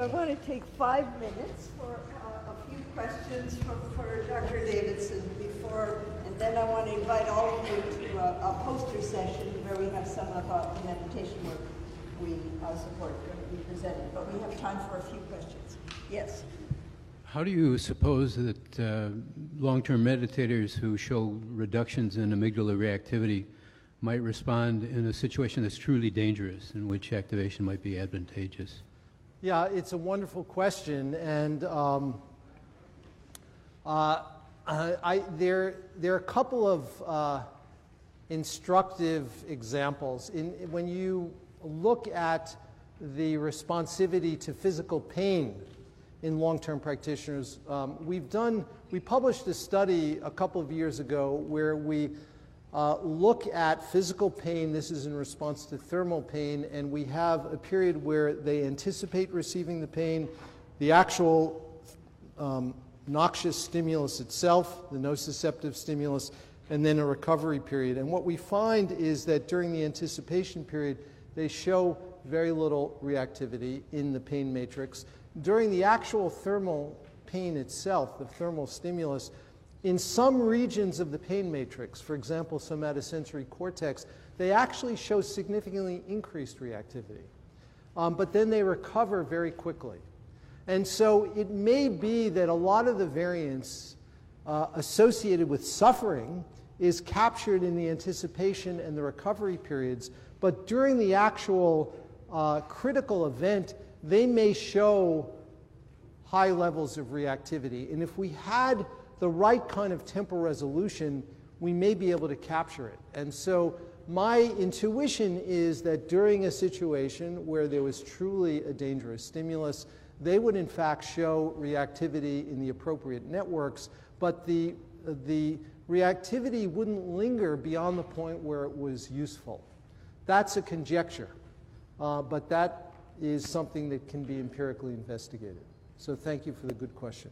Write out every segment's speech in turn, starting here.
I want to take 5 minutes for a few questions for Dr. Davidson and then I want to invite all of you to a poster session where we have some of the meditation work we support going to be presented. But we have time for a few questions. Yes? How do you suppose that long-term meditators who show reductions in amygdala reactivity might respond in a situation that's truly dangerous, in which activation might be advantageous? Yeah, it's a wonderful question, and there are a couple of instructive examples. When you look at the responsivity to physical pain in long-term practitioners, we published a study a couple of years ago where we look at physical pain. This is in response to thermal pain, and we have a period where they anticipate receiving the pain, the actual noxious stimulus itself, the nociceptive stimulus, and then a recovery period. And what we find is that during the anticipation period, they show very little reactivity in the pain matrix. During the actual thermal pain itself, the thermal stimulus, in some regions of the pain matrix, for example, somatosensory cortex, they actually show significantly increased reactivity. But then they recover very quickly. And so it may be that a lot of the variance associated with suffering is captured in the anticipation and the recovery periods, but during the actual critical event, they may show high levels of reactivity. And if we had the right kind of temporal resolution, we may be able to capture it. And so my intuition is that during a situation where there was truly a dangerous stimulus, they would in fact show reactivity in the appropriate networks, but the reactivity wouldn't linger beyond the point where it was useful. That's a conjecture, but that is something that can be empirically investigated. So thank you for the good question.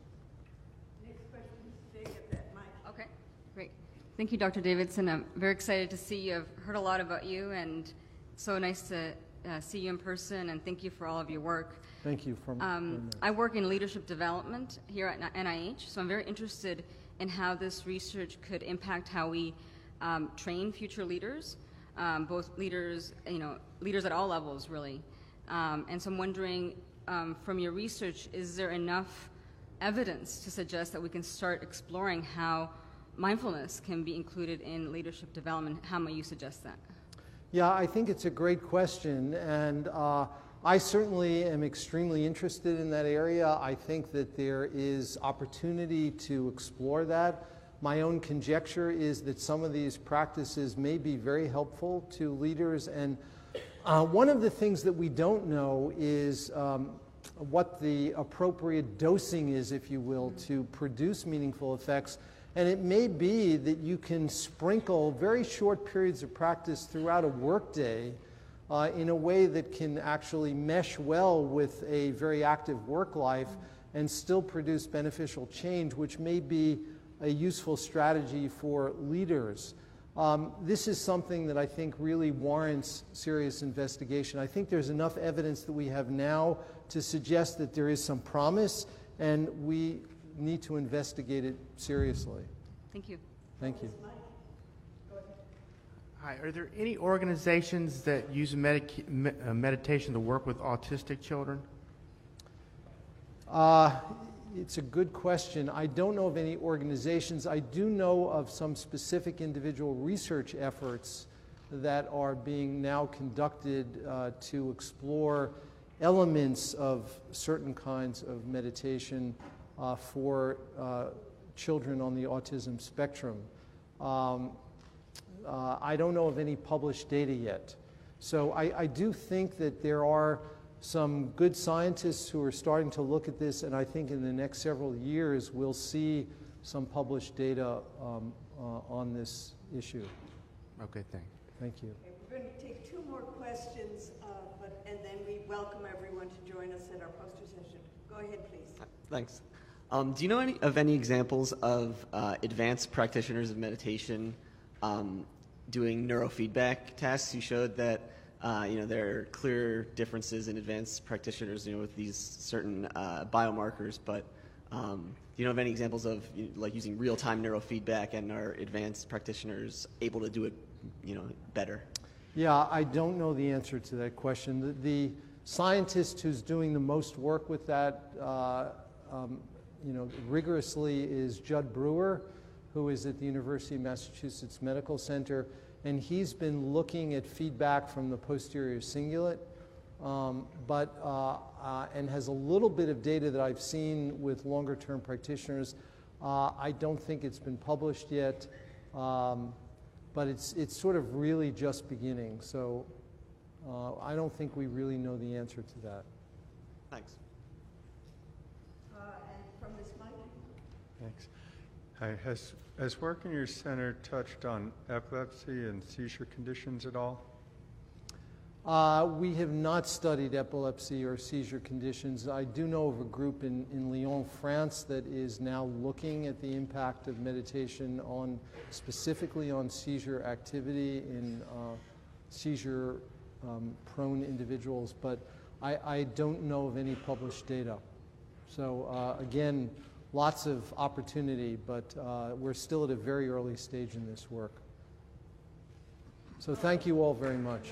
Thank you, Dr. Davidson. I'm very excited to see you. I've heard a lot about you, and so nice to see you in person, and thank you for all of your work. Thank you. I work in leadership development here at NIH, so I'm very interested in how this research could impact how we train future leaders, both leaders, leaders at all levels, really. And so I'm wondering, from your research, is there enough evidence to suggest that we can start exploring how mindfulness can be included in leadership development? How might you suggest that? Yeah, I think it's a great question, and I certainly am extremely interested in that area. I think that there is opportunity to explore that. My own conjecture is that some of these practices may be very helpful to leaders, and one of the things that we don't know is what the appropriate dosing is, if you will, to produce meaningful effects. And it may be that you can sprinkle very short periods of practice throughout a workday in a way that can actually mesh well with a very active work life and still produce beneficial change, which may be a useful strategy for leaders. This is something that I think really warrants serious investigation. I think there's enough evidence that we have now to suggest that there is some promise, and we need to investigate it seriously. Thank you. Thank you. Hi, are there any organizations that use meditation to work with autistic children? It's a good question. I don't know of any organizations. I do know of some specific individual research efforts that are being now conducted to explore elements of certain kinds of meditation for children on the autism spectrum. I don't know of any published data yet. So I do think that there are some good scientists who are starting to look at this, and I think in the next several years we'll see some published data on this issue. Okay, thanks. Thank you. Okay, we're going to take 2 more questions, and then we welcome everyone to join us at our poster session. Go ahead, please. Thanks. Do you know any examples of advanced practitioners of meditation doing neurofeedback tests? You showed that there are clear differences in advanced practitioners, with these certain biomarkers, but do you know of any examples of like using real-time neurofeedback and are advanced practitioners able to do it, better? Yeah, I don't know the answer to that question. The scientist who's doing the most work with that, rigorously is Judd Brewer, who is at the University of Massachusetts Medical Center, and he's been looking at feedback from the posterior cingulate, and has a little bit of data that I've seen with longer-term practitioners. I don't think it's been published yet, but it's sort of really just beginning. So I don't think we really know the answer to that. Thanks. And from Ms. Mike? Thanks. Hi, has work in your center touched on epilepsy and seizure conditions at all? We have not studied epilepsy or seizure conditions. I do know of a group in Lyon, France, that is now looking at the impact of meditation specifically on seizure activity in seizure-prone individuals, but I don't know of any published data. So again, lots of opportunity, but we're still at a very early stage in this work. So thank you all very much.